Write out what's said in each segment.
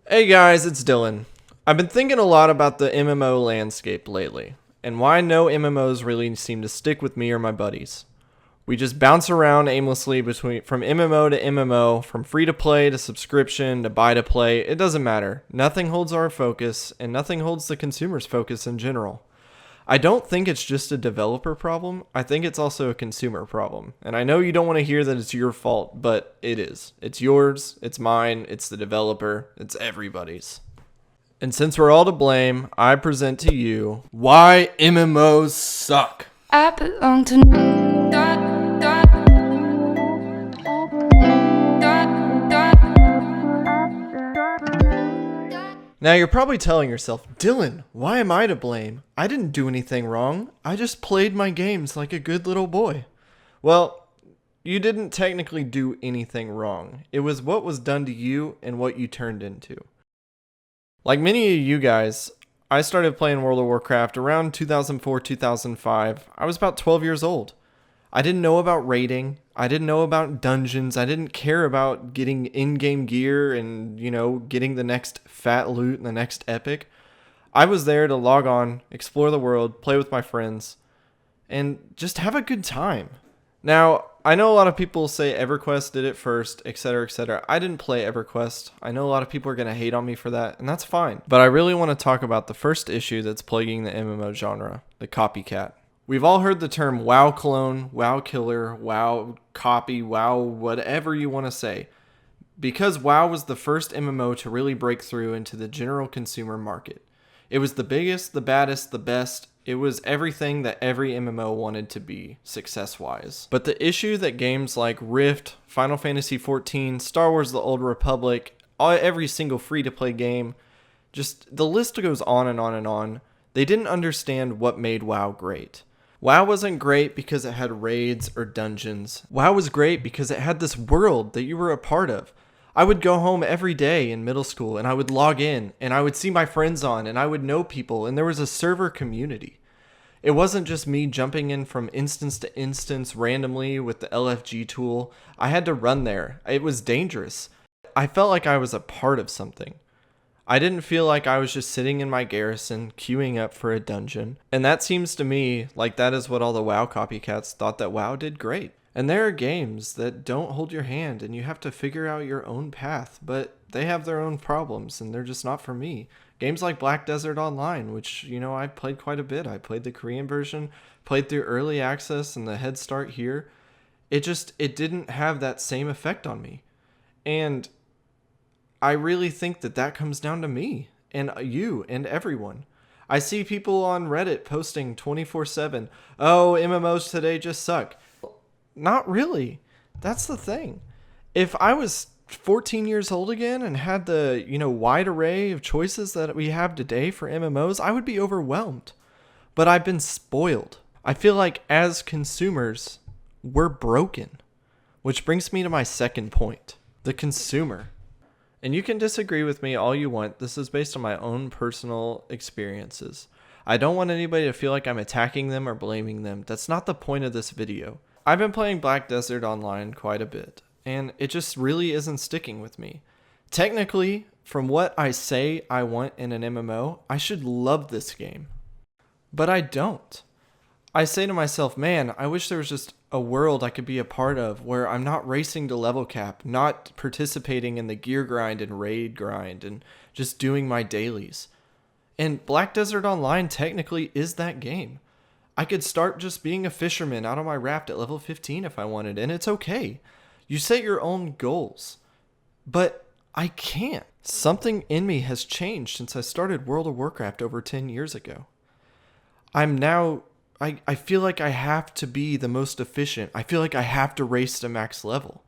Hey guys, it's Dylan. I've been thinking a lot about the MMO landscape lately, and why no MMOs really seem to stick with me or my buddies. We just bounce around aimlessly from MMO to MMO, from free to play to subscription to buy to play, it doesn't matter. Nothing holds our focus, and nothing holds the consumer's focus in general. I don't think it's just a developer problem, I think it's also a consumer problem. And I know you don't want to hear that it's your fault, but it is. It's yours, it's mine, it's the developer, it's everybody's. And since we're all to blame, I present to you why MMOs suck. I belong to Now you're probably telling yourself, Dylan, why am I to blame? I didn't do anything wrong. I just played my games like a good little boy. Well, you didn't technically do anything wrong. It was what was done to you and what you turned into. Like many of you guys, I started playing World of Warcraft around 2004, 2005. I was about 12 years old. I didn't know about raiding. I didn't know about dungeons. I didn't care about getting in-game gear and, getting the next fat loot and the next epic. I was there to log on, explore the world, play with my friends, and just have a good time. Now, I know a lot of people say EverQuest did it first, etc., etc. I didn't play EverQuest. I know a lot of people are going to hate on me for that, and that's fine. But I really want to talk about the first issue that's plaguing the MMO genre, the copycat. We've all heard the term WoW clone, WoW killer, WoW copy, WoW whatever you want to say. Because WoW was the first MMO to really break through into the general consumer market. It was the biggest, the baddest, the best. It was everything that every MMO wanted to be, success-wise. But the issue that games like Rift, Final Fantasy XIV, Star Wars The Old Republic, every single free-to-play game, just the list goes on and on and on. They didn't understand what made WoW great. WoW wasn't great because it had raids or dungeons. WoW was great because it had this world that you were a part of. I would go home every day in middle school and I would log in and I would see my friends on and I would know people and there was a server community. It wasn't just me jumping in from instance to instance randomly with the LFG tool. I had to run there. It was dangerous. I felt like I was a part of something. I didn't feel like I was just sitting in my garrison, queuing up for a dungeon. And that seems to me like that is what all the WoW copycats thought that WoW did great. And there are games that don't hold your hand and you have to figure out your own path, but they have their own problems and they're just not for me. Games like Black Desert Online, which, I played quite a bit. I played the Korean version, played through early access and the head start here. It didn't have that same effect on me. And I really think that comes down to me and you and everyone. I see people on Reddit posting 24/7, oh, MMOs today just suck. Not really. That's the thing. If I was 14 years old again and had the, wide array of choices that we have today for MMOs, I would be overwhelmed. But I've been spoiled. I feel like as consumers, we're broken. Which brings me to my second point, the consumer. And you can disagree with me all you want. This is based on my own personal experiences. I don't want anybody to feel like I'm attacking them or blaming them. That's not the point of this video. I've been playing Black Desert Online quite a bit, and it just really isn't sticking with me. Technically, from what I say I want in an MMO, I should love this game. But I don't. I say to myself, man, I wish there was just a world I could be a part of where I'm not racing to level cap, not participating in the gear grind and raid grind, and just doing my dailies. And Black Desert Online technically is that game. I could start just being a fisherman out on my raft at level 15 if I wanted, and it's okay. You set your own goals. But I can't. Something in me has changed since I started World of Warcraft over 10 years ago. I feel like I have to be the most efficient. I feel like I have to race to max level.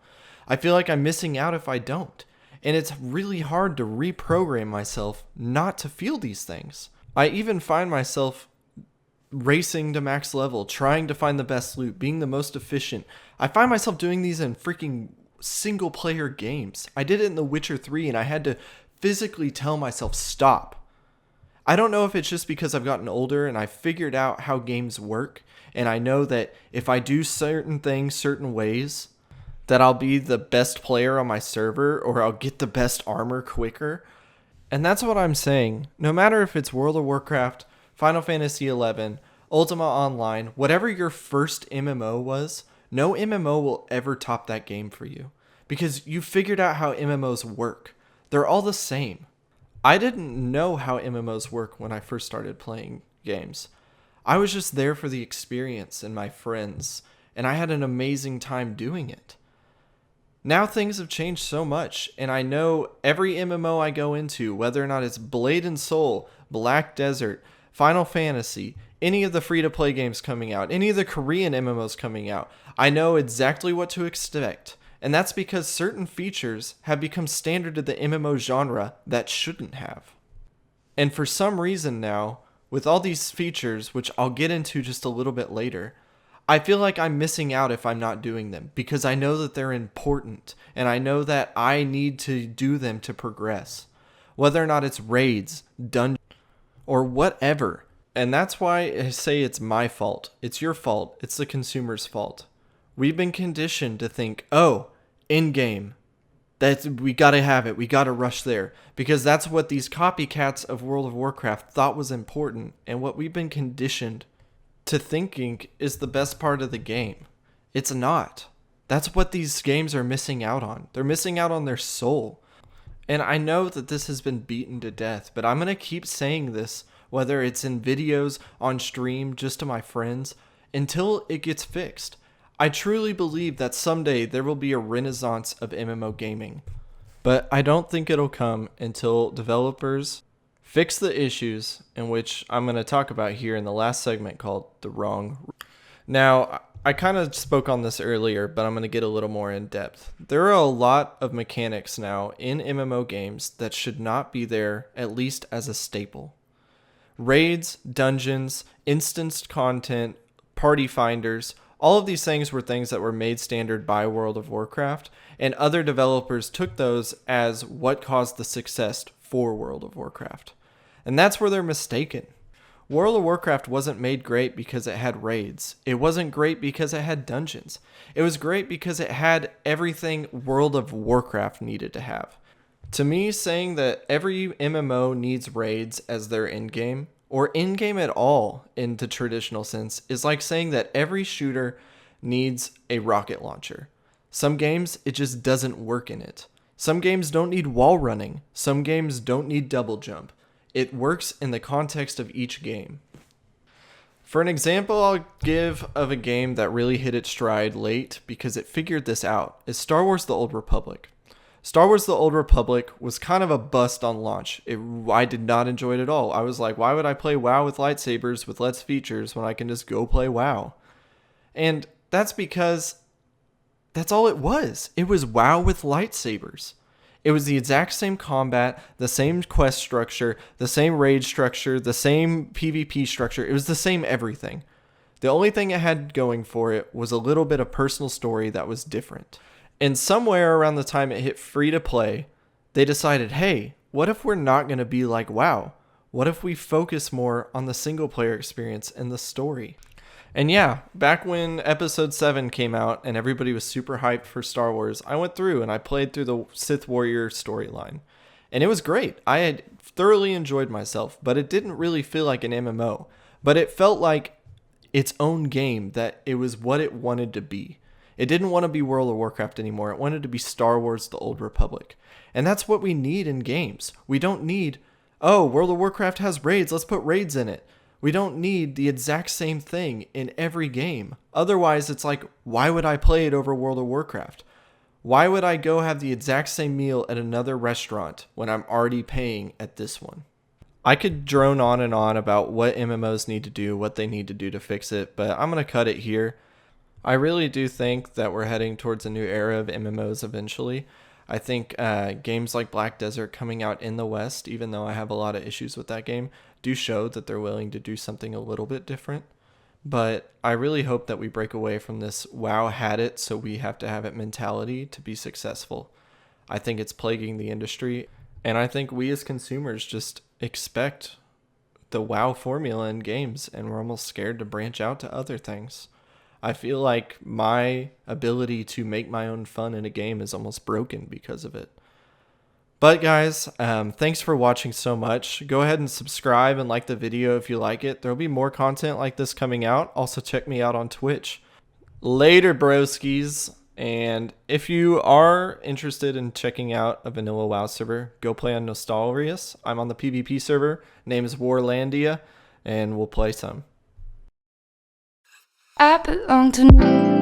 I feel like I'm missing out if I don't. And it's really hard to reprogram myself not to feel these things. I even find myself racing to max level, trying to find the best loot, being the most efficient. I find myself doing these in freaking single player games. I did it in The Witcher 3 and I had to physically tell myself stop. I don't know if it's just because I've gotten older and I figured out how games work, and I know that if I do certain things certain ways, that I'll be the best player on my server or I'll get the best armor quicker. And that's what I'm saying. No matter if it's World of Warcraft, Final Fantasy XI, Ultima Online, whatever your first MMO was, no MMO will ever top that game for you. Because you figured out how MMOs work. They're all the same. I didn't know how MMOs work when I first started playing games. I was just there for the experience and my friends, and I had an amazing time doing it. Now things have changed so much, and I know every MMO I go into, whether or not it's Blade and Soul, Black Desert, Final Fantasy, any of the free-to-play games coming out, any of the Korean MMOs coming out, I know exactly what to expect. And that's because certain features have become standard of the MMO genre that shouldn't have. And for some reason now, with all these features, which I'll get into just a little bit later, I feel like I'm missing out if I'm not doing them because I know that they're important and I know that I need to do them to progress. Whether or not it's raids, dungeons, or whatever. And that's why I say it's my fault. It's your fault. It's the consumer's fault. We've been conditioned to think, oh, in-game. We gotta have it. We gotta rush there. Because that's what these copycats of World of Warcraft thought was important and what we've been conditioned to thinking is the best part of the game. It's not. That's what these games are missing out on. They're missing out on their soul. And I know that this has been beaten to death, but I'm going to keep saying this, whether it's in videos, on stream, just to my friends, until it gets fixed. I truly believe that someday there will be a renaissance of MMO gaming. But I don't think it'll come until developers fix the issues, in which I'm going to talk about here in the last segment called The Wrong. Now, I kind of spoke on this earlier, but I'm going to get a little more in depth. There are a lot of mechanics now in MMO games that should not be there, at least as a staple. Raids, dungeons, instanced content, party finders, all of these things were things that were made standard by World of Warcraft, and other developers took those as what caused the success for World of Warcraft. And that's where they're mistaken. World of Warcraft wasn't made great because it had raids. It wasn't great because it had dungeons. It was great because it had everything World of Warcraft needed to have. To me, saying that every MMO needs raids as their endgame, or endgame at all in the traditional sense, is like saying that every shooter needs a rocket launcher. Some games, it just doesn't work in it. Some games don't need wall running. Some games don't need double jump. It works in the context of each game. For an example I'll give of a game that really hit its stride late because it figured this out is Star Wars The Old Republic. Star Wars The Old Republic was kind of a bust on launch. I did not enjoy it at all. I was like, why would I play WoW with lightsabers with less features when I can just go play WoW? And that's because that's all it was. It was WoW with lightsabers. It was the exact same combat, the same quest structure, the same raid structure, the same PvP structure. It was the same everything. The only thing it had going for it was a little bit of personal story that was different. And somewhere around the time it hit free to play, they decided, hey, what if we're not going to be like WoW? What if we focus more on the single player experience and the story? And yeah, back when episode 7 came out and everybody was super hyped for Star Wars, I went through and I played through the Sith Warrior storyline. And it was great. I had thoroughly enjoyed myself, but it didn't really feel like an MMO. But it felt like its own game, that it was what it wanted to be. It didn't want to be World of Warcraft anymore. It wanted to be Star Wars The Old Republic. And that's what we need in games. We don't need, oh, World of Warcraft has raids, let's put raids in it. We don't need the exact same thing in every game. Otherwise, it's like, why would I play it over World of Warcraft? Why would I go have the exact same meal at another restaurant when I'm already paying at this one? I could drone on and on about what MMOs need to do, what they need to do to fix it, but I'm going to cut it here. I really do think that we're heading towards a new era of MMOs eventually. I think games like Black Desert coming out in the West, even though I have a lot of issues with that game, do show that they're willing to do something a little bit different. But I really hope that we break away from this WoW had it, so we have to have it mentality to be successful. I think it's plaguing the industry, and I think we as consumers just expect the WoW formula in games, and we're almost scared to branch out to other things. I feel like my ability to make my own fun in a game is almost broken because of it. But guys, thanks for watching so much. Go ahead and subscribe and like the video if you like it. There'll be more content like this coming out. Also check me out on Twitch. Later, broskies. And if you are interested in checking out a vanilla WoW server, go play on Nostalrius. I'm on the PvP server. Name is Warlandia, and we'll play some. I belong to